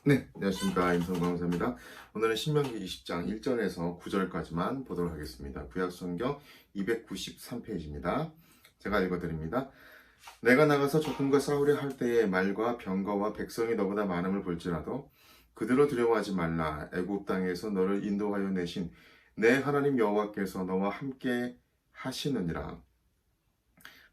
네, 안녕하십니까. 임성광사입니다. 오늘은 신명기 20장 1절에서 9절까지만 보도록 하겠습니다. 구약성경 293페이지입니다. 제가 읽어드립니다. 내가 나가서 적군과 싸우려 할 때에 말과 병거와 백성이 너보다 많음을 볼지라도 그들을 두려워하지 말라. 애굽 땅에서 너를 인도하여 내신 내 하나님 여호와께서 너와 함께 하시느니라.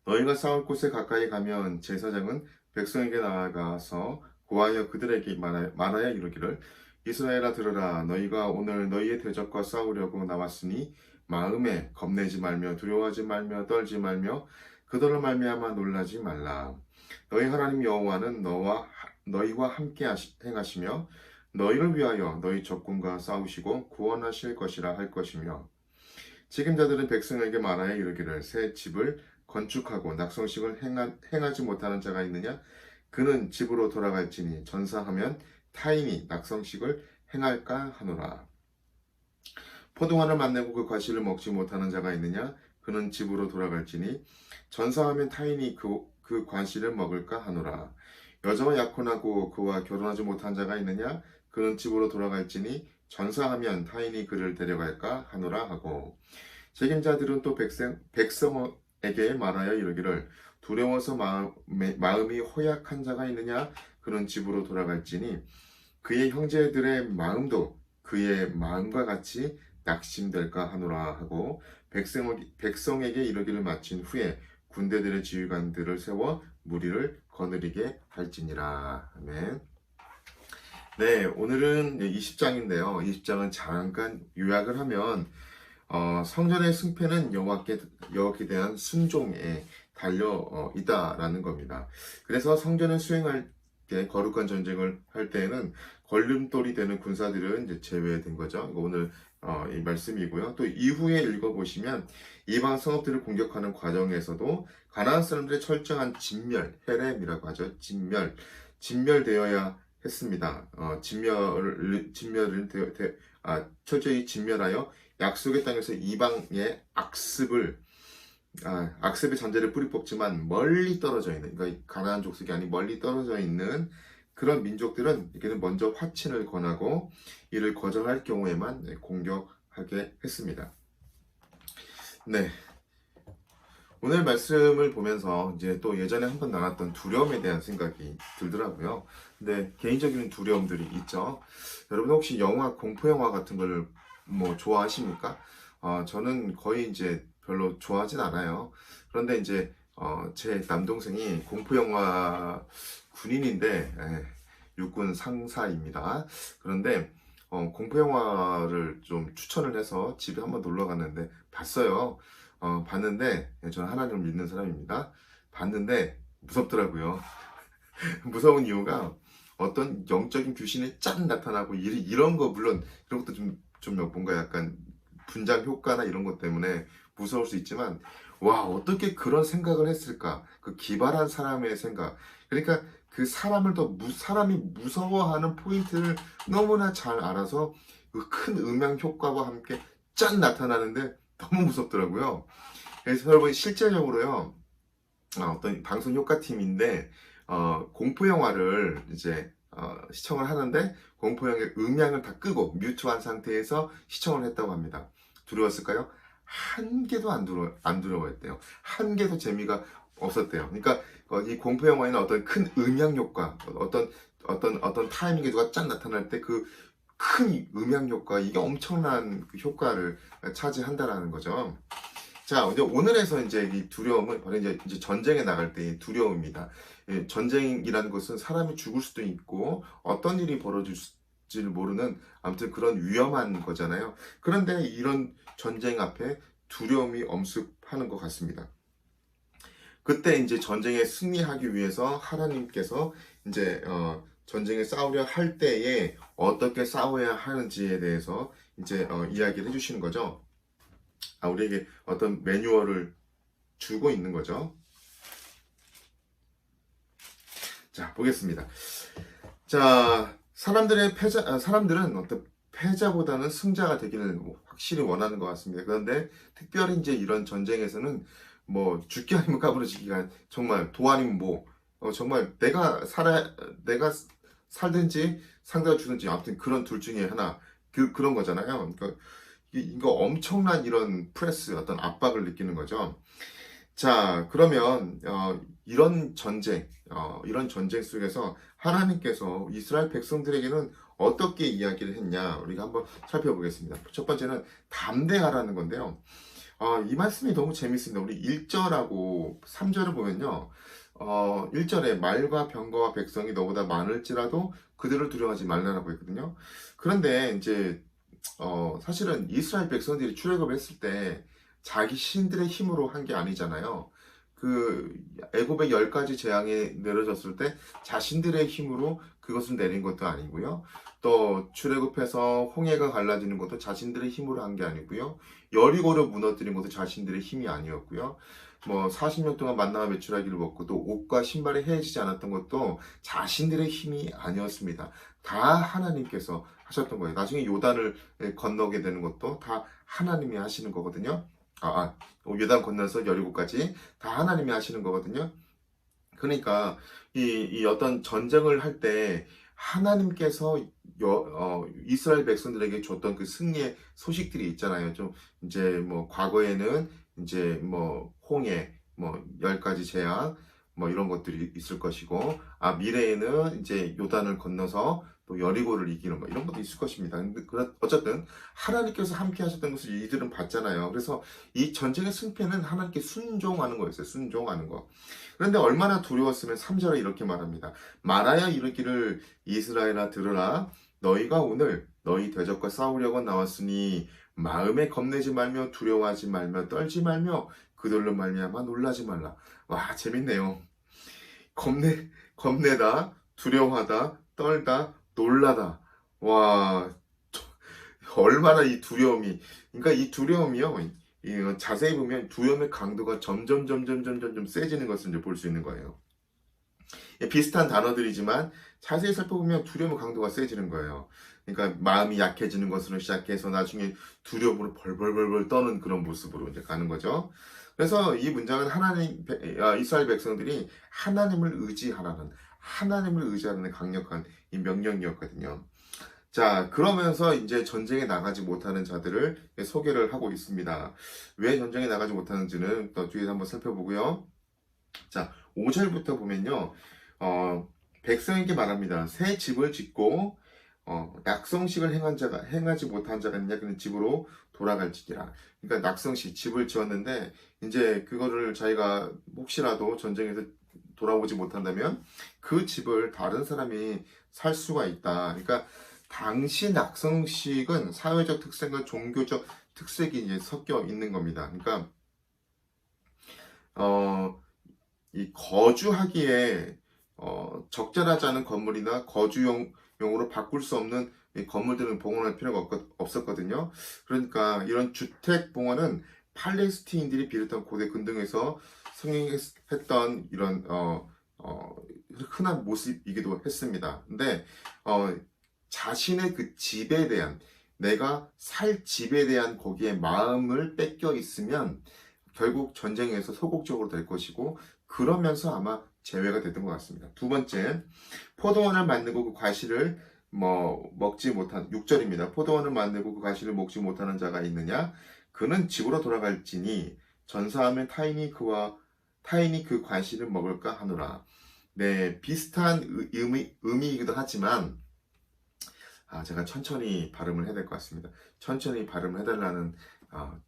너희가 싸울 곳에 가까이 가면 제사장은 백성에게 나아가서 고하여 그들에게 말하여 이르기를 이스라엘아 들으라. 너희가 오늘 너희의 대적과 싸우려고 나왔으니 마음에 겁내지 말며 두려워하지 말며 떨지 말며 그들을 말미암아 놀라지 말라. 너희 하나님 여호와는 너희와 함께 행하시며 너희를 위하여 너희 적군과 싸우시고 구원하실 것이라 할 것이며 책임자들은 백성에게 말하여 이르기를 새 집을 건축하고 낙성식을 행하지 못하는 자가 있느냐? 그는 집으로 돌아갈지니 전사하면 타인이 낙성식을 행할까 하노라. 포도원을 만나고 그 과실을 먹지 못하는 자가 있느냐? 그는 집으로 돌아갈지니 전사하면 타인이 그 과실을 먹을까 하노라. 여자와 약혼하고 그와 결혼하지 못한 자가 있느냐? 그는 집으로 돌아갈지니 전사하면 타인이 그를 데려갈까 하노라 하고 책임자들은 또 백성에게 말하여 이르기를 두려워서 마음이 허약한 자가 있느냐 그는 집으로 돌아갈지니 그의 형제들의 마음도 그의 마음과 같이 낙심될까 하노라 하고 백성에게 이르기를 마친 후에 군대들의 지휘관들을 세워 무리를 거느리게 할지니라. 아멘. 네, 오늘은 20장인데요. 20장은 잠깐 요약을 하면 성전의 승패는 여호와께 대한 순종에 달려 있다라는 겁니다. 그래서 성전을 수행할 때 거룩한 전쟁을 할 때에는 걸림돌이 되는 군사들은 이제 제외된 거죠. 오늘 이 말씀이고요. 또 이후에 읽어보시면 이방 성읍들을 공격하는 과정에서도 가나안 사람들의 철저한 진멸, 헤렘이라고 하죠. 진멸되어야 했습니다. 철저히 진멸하여 약속의 땅에서 이방의 악습의 잔재를 뿌리 뽑지만 멀리 떨어져 있는, 그러니까 가나안 족속이 아닌 멀리 떨어져 있는 그런 민족들은 이렇게는 먼저 화친을 권하고 이를 거절할 경우에만 공격하게 했습니다. 네. 오늘 말씀을 보면서 이제 또 예전에 한번 나눴던 두려움에 대한 생각이 들더라고요. 근데 개인적인 두려움들이 있죠. 여러분 혹시 공포 영화 같은 걸 뭐 좋아하십니까? 저는 거의 이제 별로 좋아하진 않아요. 그런데 이제 제 남동생이 공포 영화 군인인데 육군 상사입니다. 그런데 공포 영화를 좀 추천을 해서 집에 한번 놀러 갔는데 봤어요. 봤는데 저는 하나님을 믿는 사람입니다. 봤는데 무섭더라고요. 무서운 이유가 어떤 영적인 귀신이 짠 나타나고 이런 거 물론 이런 것도 좀 뭔가 약간 분장 효과나 이런 것 때문에 무서울 수 있지만 와 어떻게 그런 생각을 했을까? 그 기발한 사람의 생각. 그러니까 그 사람이 무서워하는 포인트를 너무나 잘 알아서 그 큰 음향 효과와 함께 짠 나타나는데 너무 무섭더라고요. 그래서 여러분 실제적으로요 어떤 방송 효과팀인데 공포 영화를 이제 시청을 하는데 공포 영화의 음향을 다 끄고 뮤트한 상태에서 시청을 했다고 합니다. 두려웠을까요? 한 개도 안 두려워했대요. 한 개도 재미가 없었대요. 그러니까 이 공포 영화에는 어떤 큰 음향 효과, 어떤 타이밍에 누가 짠 나타날 때 그 큰 음향 효과, 이게 엄청난 그 효과를 차지한다라는 거죠. 자, 이제 오늘에서 이제 이 두려움은 바로 이제 전쟁에 나갈 때의 두려움입니다. 예, 전쟁이라는 것은 사람이 죽을 수도 있고 어떤 일이 벌어질지를 모르는 아무튼 그런 위험한 거잖아요. 그런데 이런 전쟁 앞에 두려움이 엄습하는 것 같습니다. 그때 이제 전쟁에 승리하기 위해서 하나님께서 이제 전쟁에 싸우려 할 때에 어떻게 싸워야 하는지에 대해서 이제 이야기를 해주시는 거죠. 우리에게 어떤 매뉴얼을 주고 있는 거죠. 자, 보겠습니다. 자, 사람들은 어떤 패자보다는 승자가 되기를 확실히 원하는 것 같습니다. 그런데 특별히 이제 이런 전쟁에서는 뭐 죽기 아니면 까부러지기가 정말 도 아니면 뭐 정말 내가 살든지 상대가 주든지 아무튼 그런 둘 중에 하나 그런 거잖아요. 그러니까 이거 엄청난 이런 프레스 어떤 압박을 느끼는 거죠. 자, 그러면 이런 전쟁 속에서 하나님께서 이스라엘 백성들에게는 어떻게 이야기를 했냐 우리가 한번 살펴보겠습니다. 첫 번째는 담대하라는 건데요. 이 말씀이 너무 재밌습니다. 우리 1절하고 3절을 보면요. 1절에 말과 병거와 백성이 너보다 많을지라도 그들을 두려워하지 말라라고 했거든요. 그런데 이제 사실은 이스라엘 백성들이 출애굽을 했을 때 자기 신들의 힘으로 한 게 아니잖아요. 그 애굽의 10가지 재앙이 내려졌을 때 자신들의 힘으로 그것을 내린 것도 아니고요. 또 출애굽해서 홍해가 갈라지는 것도 자신들의 힘으로 한 게 아니고요. 여리고를 무너뜨린 것도 자신들의 힘이 아니었고요. 뭐 40년 동안 만나와 메추라기를 먹고 또 옷과 신발이 헤어지지 않았던 것도 자신들의 힘이 아니었습니다. 다 하나님께서 하셨던 거예요. 나중에 요단을 건너게 되는 것도 다 하나님이 하시는 거거든요. 요단 건너서 여리고까지 다 하나님이 하시는 거거든요. 그러니까 이 어떤 전쟁을 할 때 하나님께서 이스라엘 백성들에게 줬던 그 승리의 소식들이 있잖아요. 좀 이제 뭐 과거에는 이제 뭐 홍해, 뭐 10가지 재앙, 뭐 이런 것들이 있을 것이고, 미래에는 이제 요단을 건너서 또 여리고를 이기는 뭐 이런 것도 있을 것입니다. 근데 어쨌든 하나님께서 함께 하셨던 것을 이들은 봤잖아요. 그래서 이 전쟁의 승패는 하나님께 순종하는 거였어요. 순종하는 거. 그런데 얼마나 두려웠으면 3절에 이렇게 말합니다. 말하여 이르기를 이스라엘아 들으라. 너희가 오늘 너희 대적과 싸우려고 나왔으니 마음에 겁내지 말며 두려워하지 말며 떨지 말며 그들로 말미암아 놀라지 말라. 와, 재밌네요. 겁내다, 두려워하다, 떨다, 놀라다. 와, 얼마나 이 두려움이, 그러니까 이 두려움이요. 자세히 보면 두려움의 강도가 점점 세지는 것을 이제 볼 수 있는 거예요. 비슷한 단어들이지만 자세히 살펴보면 두려움의 강도가 세지는 거예요. 그러니까 마음이 약해지는 것으로 시작해서 나중에 두려움으로 벌벌벌 떠는 그런 모습으로 이제 가는 거죠. 그래서 이 문장은 이스라엘 백성들이 하나님을 의지하라는 강력한 이 명령이었거든요. 자, 그러면서 이제 전쟁에 나가지 못하는 자들을 소개를 하고 있습니다. 왜 전쟁에 나가지 못하는지는 또 뒤에서 한번 살펴보고요. 자, 5절부터 보면요. 백성에게 말합니다. 새 집을 짓고 낙성식을 행하지 못한 자가 있냐? 그는 집으로 돌아갈지니라. 그러니까 낙성식, 집을 지었는데 이제 그거를 자기가 혹시라도 전쟁에서 돌아오지 못한다면 그 집을 다른 사람이 살 수가 있다. 그러니까 당시 낙성식은 사회적 특색과 종교적 특색이 이제 섞여 있는 겁니다. 그러니까 이 거주하기에 적절하지 않은 건물이나 거주용으로 바꿀 수 없는 이 건물들은 봉헌할 필요가 없었거든요. 그러니까 이런 주택 봉헌은 팔레스티인들이 비롯한 고대 근동에서 성행했던 이런 흔한 모습이기도 했습니다. 근데 자신의 그 집에 대한 내가 살 집에 대한 거기에 마음을 뺏겨 있으면 결국 전쟁에서 소극적으로 될 것이고 그러면서 아마 제외가 됐던 것 같습니다. 두 번째, 포도원을 만들고 그 과실을 먹지 못한 6절입니다. 포도원을 만들고 그 과실을 먹지 못하는 자가 있느냐? 그는 집으로 돌아갈지니 전사하면 타인이 그 과실을 먹을까 하노라. 네, 비슷한 의미이기도 하지만 제가 천천히 발음을 해야 될 것 같습니다. 천천히 발음을 해달라는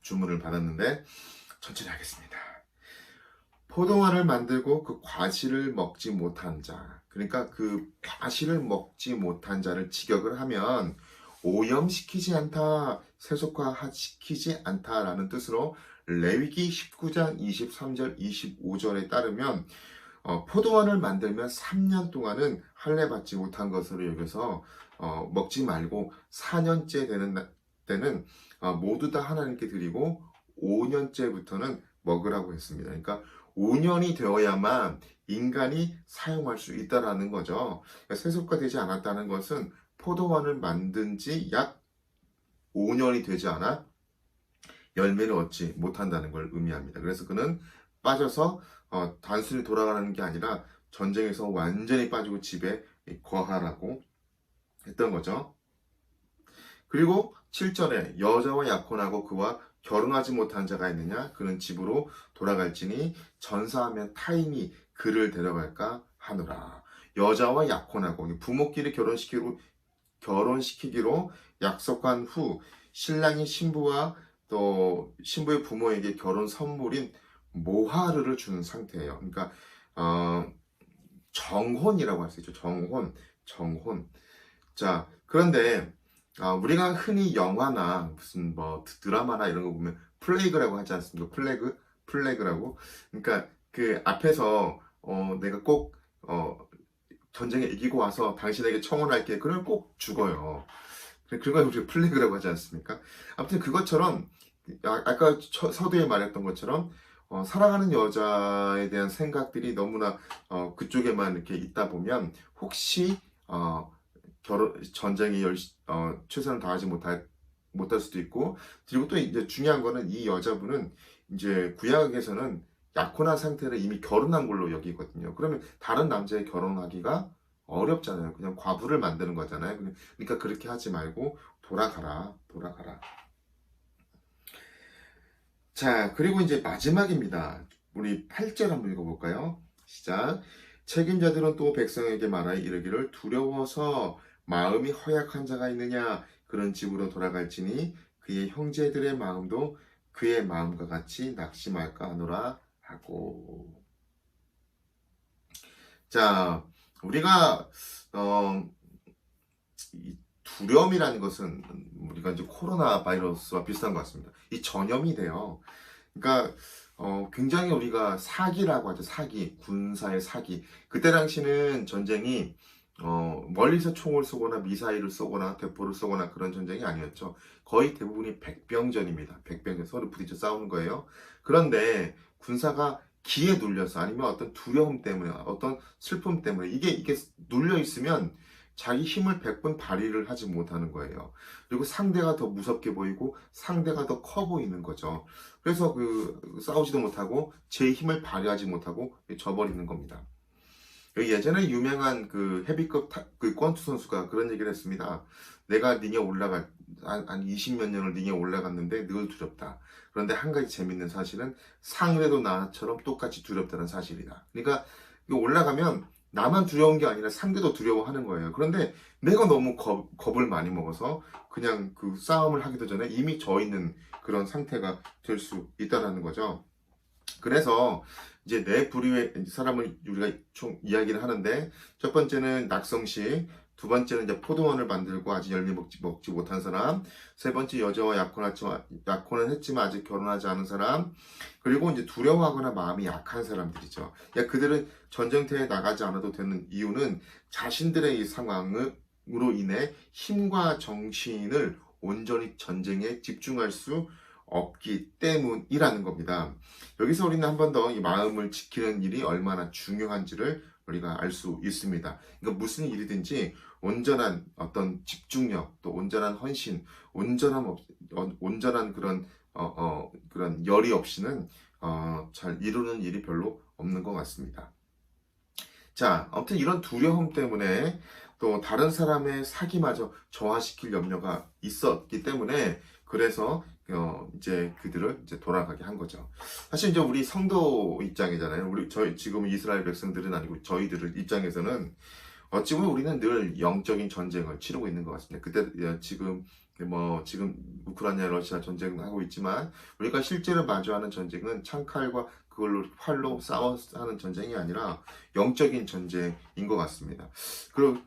주문을 받았는데 천천히 하겠습니다. 포도원을 만들고 그 과실을 먹지 못한 자, 그러니까 그 과실을 먹지 못한 자를 직역을 하면 오염시키지 않다, 세속화시키지 않다라는 뜻으로 레위기 19장 23절 25절에 따르면 포도원을 만들면 3년 동안은 할례 받지 못한 것으로 여겨서 먹지 말고 4년째 되는 때는 모두 다 하나님께 드리고 5년째부터는 먹으라고 했습니다. 그러니까 5년이 되어야만 인간이 사용할 수 있다라는 거죠. 그러니까 세속화되지 않았다는 것은 포도원을 만든 지 약 5년이 되지 않아 열매를 얻지 못한다는 걸 의미합니다. 그래서 그는 빠져서 단순히 돌아가는 게 아니라 전쟁에서 완전히 빠지고 집에 거하라고 했던 거죠. 그리고 7절에 여자와 약혼하고 그와 결혼하지 못한 자가 있느냐? 그는 집으로 돌아갈지니 전사하면 타인이 그를 데려갈까 하노라. 여자와 약혼하고 부모끼리 결혼시키기로 약속한 후 신랑이 신부와 또 신부의 부모에게 결혼 선물인 모하르를 주는 상태예요. 그러니까 정혼이라고 할 수 있죠. 정혼. 자, 그런데 우리가 흔히 영화나 무슨 뭐 드라마나 이런 거 보면 플래그라고 하지 않습니까? 플래그라고. 그러니까 그 앞에서 내가 꼭 전쟁에 이기고 와서 당신에게 청혼할게. 그러면 꼭 죽어요. 그걸 우리가 플래그라고 하지 않습니까? 아무튼 그것처럼 아까 서두에 말했던 것처럼 사랑하는 여자에 대한 생각들이 너무나 그쪽에만 이렇게 있다 보면 혹시 전쟁에 최선을 다하지 못할 수도 있고, 그리고 또 이제 중요한 거는 이 여자분은 이제 구약에서는 약혼한 상태로 이미 결혼한 걸로 여기거든요. 그러면 다른 남자에 결혼하기가 어렵잖아요. 그냥 과부를 만드는 거잖아요. 그러니까 그렇게 하지 말고 돌아가라. 자, 그리고 이제 마지막입니다. 우리 8절 한번 읽어볼까요? 시작. 책임자들은 또 백성에게 말하여 이르기를 두려워서 마음이 허약한 자가 있느냐? 그런 집으로 돌아갈지니 그의 형제들의 마음도 그의 마음과 같이 낙심할까 하노라 하고. 자, 우리가 이 두려움이라는 것은 우리가 이제 코로나 바이러스와 비슷한 것 같습니다. 이 전염이 돼요. 그러니까 굉장히 우리가 사기라고 하죠. 군사의 사기. 그때 당시는 전쟁이 멀리서 총을 쏘거나 미사일을 쏘거나 대포를 쏘거나 그런 전쟁이 아니었죠. 거의 대부분이 백병전입니다. 백병전 서로 부딪혀 싸우는 거예요. 그런데 군사가 기에 눌려서 아니면 어떤 두려움 때문에 어떤 슬픔 때문에 이게 눌려 있으면 자기 힘을 100번 발휘를 하지 못하는 거예요. 그리고 상대가 더 무섭게 보이고 상대가 더 커 보이는 거죠. 그래서 싸우지도 못하고 제 힘을 발휘하지 못하고 져버리는 겁니다. 예전에 유명한 헤비급 권투 선수가 그런 얘기를 했습니다. 내가 링에 한 20몇 년을 링에 올라갔는데 늘 두렵다. 그런데 한 가지 재밌는 사실은 상대도 나처럼 똑같이 두렵다는 사실이다. 그러니까 올라가면 나만 두려운 게 아니라 상대도 두려워하는 거예요. 그런데 내가 너무 겁을 많이 먹어서 그냥 싸움을 하기도 전에 이미 져 있는 그런 상태가 될 수 있다는 거죠. 그래서 이제 네 부류의 사람을 우리가 총 이야기를 하는데, 첫 번째는 낙성식, 두 번째는 이제 포도원을 만들고 아직 열매 먹지 못한 사람, 세 번째 여자와 약혼은 했지만 아직 결혼하지 않은 사람, 그리고 이제 두려워하거나 마음이 약한 사람들이죠. 그들은 전쟁터에 나가지 않아도 되는 이유는 자신들의 이 상황으로 인해 힘과 정신을 온전히 전쟁에 집중할 수 없기 때문이라는 겁니다. 여기서 우리는 한 번 더 이 마음을 지키는 일이 얼마나 중요한지를 우리가 알 수 있습니다. 그러니까 무슨 일이든지 온전한 어떤 집중력, 또 온전한 헌신, 온전한 그런 열이 없이는 잘 이루는 일이 별로 없는 것 같습니다. 자, 아무튼 이런 두려움 때문에 또 다른 사람의 사기마저 저하시킬 염려가 있었기 때문에, 그래서 이제 그들을 이제 돌아가게 한 거죠. 사실 이제 우리 성도 입장이잖아요. 저희 지금 이스라엘 백성들은 아니고 저희들 입장에서는 어찌 보면 우리는 늘 영적인 전쟁을 치르고 있는 것 같습니다. 지금 우크라이나 러시아 전쟁을 하고 있지만 우리가 실제로 마주하는 전쟁은 창칼과 그걸로 활로 싸워서 하는 전쟁이 아니라 영적인 전쟁인 것 같습니다. 그리고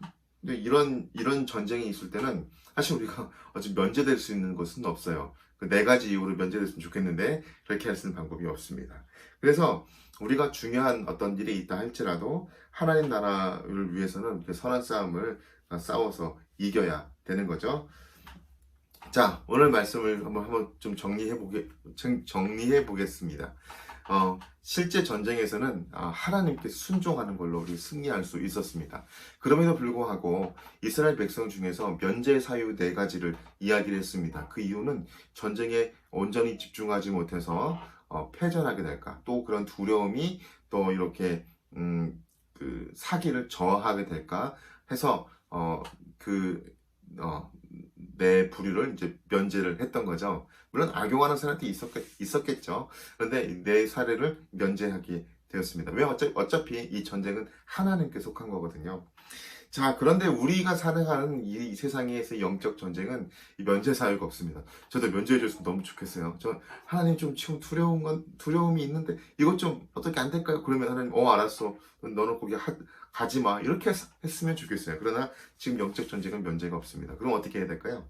이런 전쟁이 있을 때는 사실 우리가 어찌 면제될 수 있는 것은 없어요. 네 가지 이유로 면제됐으면 좋겠는데 그렇게 할 수 있는 방법이 없습니다. 그래서 우리가 중요한 어떤 일이 있다 할지라도 하나님 나라를 위해서는 선한 싸움을 싸워서 이겨야 되는 거죠. 자, 오늘 말씀을 한번 좀 정리해 보겠습니다. 실제 전쟁에서는 하나님께 순종하는 걸로 우리 승리할 수 있었습니다. 그럼에도 불구하고 이스라엘 백성 중에서 면제 사유 4가지를 이야기를 했습니다. 그 이유는 전쟁에 온전히 집중하지 못해서 패전하게 될까, 또 그런 두려움이 또 이렇게 사기를 저하게 될까 해서 그 어, 내 불의를 이제 면제를 했던 거죠. 물론 악용하는 사람도 있었겠죠. 그런데 내 사례를 면제하게 되었습니다. 왜 어차피 이 전쟁은 하나님께 속한 거거든요. 자, 그런데 우리가 살아가는 이 세상에서 영적 전쟁은 이 면제 사유가 없습니다. 저도 면제해 줬으면 너무 좋겠어요. 저 하나님 좀 지금 두려움이 있는데 이것 좀 어떻게 안 될까요? 그러면 하나님 알았어. 너는 거기 가지 마. 이렇게 했으면 좋겠어요. 그러나 지금 영적 전쟁은 면제가 없습니다. 그럼 어떻게 해야 될까요?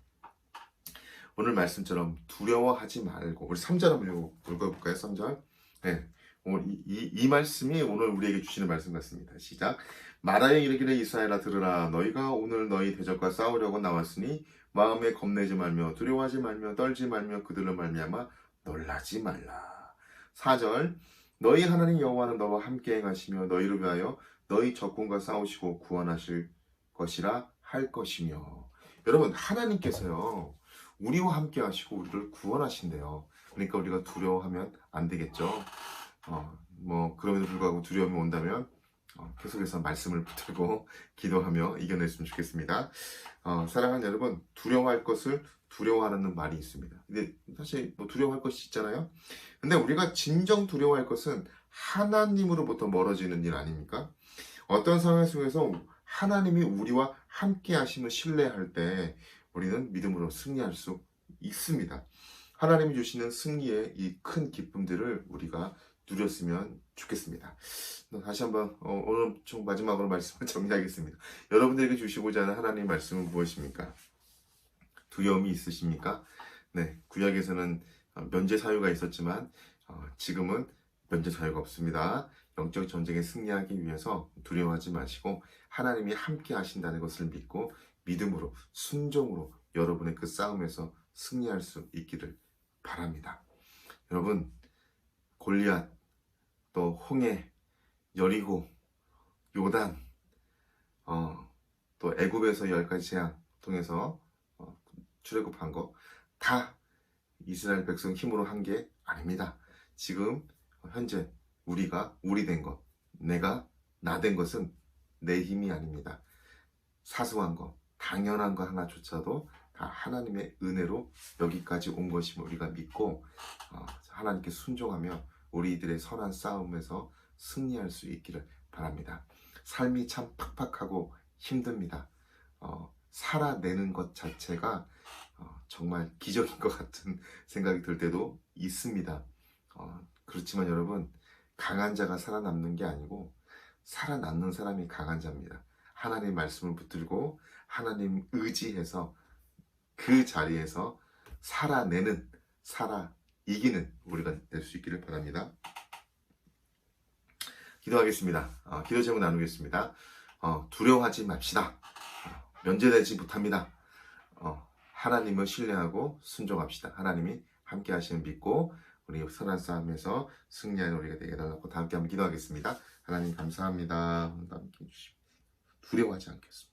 오늘 말씀처럼 두려워하지 말고 우리 3절 한번 읽어볼까요? 3절. 네. 오늘 이 말씀이 오늘 우리에게 주시는 말씀 같습니다. 시작. 말하여 이르기를 이스라엘아 들으라. 너희가 오늘 너희 대적과 싸우려고 나왔으니 마음에 겁내지 말며 두려워하지 말며 떨지 말며 그들로 말미암아 놀라지 말라. 4절. 너희 하나님 여호와는 너와 함께 행하시며 너희를 위하여 너희 적군과 싸우시고 구원하실 것이라 할 것이며. 여러분, 하나님께서요 우리와 함께 하시고 우리를 구원하신대요. 그러니까 우리가 두려워하면 안 되겠죠. 그럼에도 불구하고 두려움이 온다면 계속해서 말씀을 붙들고 기도하며 이겨냈으면 좋겠습니다. 사랑하는 여러분, 두려워할 것을 두려워하는 말이 있습니다. 근데 사실 두려워할 것이 있잖아요. 근데 우리가 진정 두려워할 것은 하나님으로부터 멀어지는 일 아닙니까? 어떤 상황 속에서 하나님이 우리와 함께 하심을 신뢰할 때 우리는 믿음으로 승리할 수 있습니다. 하나님이 주시는 승리의 이 큰 기쁨들을 우리가 누렸으면 좋겠습니다. 다시 한번 오늘 좀 마지막으로 말씀을 정리하겠습니다. 여러분들에게 주시고자 하는 하나님의 말씀은 무엇입니까? 두려움이 있으십니까? 네, 구약에서는 면제 사유가 있었지만 지금은 면제 사유가 없습니다. 영적 전쟁에 승리하기 위해서 두려워하지 마시고 하나님이 함께 하신다는 것을 믿고 믿음으로 순종으로 여러분의 그 싸움에서 승리할 수 있기를 바랍니다. 여러분, 골리앗, 또 홍해, 여리고, 요단, 또 애굽에서 10가지 재앙 통해서 출애굽한 거 다 이스라엘 백성 힘으로 한 게 아닙니다. 지금 현재 우리가 우리 된 것, 내가 나 된 것은 내 힘이 아닙니다. 사소한 것, 당연한 거 하나조차도 다 하나님의 은혜로 여기까지 온 것임을 우리가 믿고 하나님께 순종하며 우리들의 선한 싸움에서 승리할 수 있기를 바랍니다. 삶이 참 팍팍하고 힘듭니다. 살아내는 것 자체가 정말 기적인 것 같은 생각이 들 때도 있습니다. 그렇지만 여러분, 강한 자가 살아남는 게 아니고 살아남는 사람이 강한 자입니다. 하나님 말씀을 붙들고 하나님 의지해서 그 자리에서 이기는 우리가 될 수 있기를 바랍니다. 기도하겠습니다. 기도 제목 나누겠습니다. 두려워하지 맙시다. 면제되지 못합니다. 하나님을 신뢰하고 순종합시다. 하나님이 함께 하시는 믿고 우리 선한 싸움에서 승리하는 우리가 되게 해달라고 다 함께 한번 기도하겠습니다. 하나님 감사합니다. 함께 해주시고 두려워하지 않겠습니다.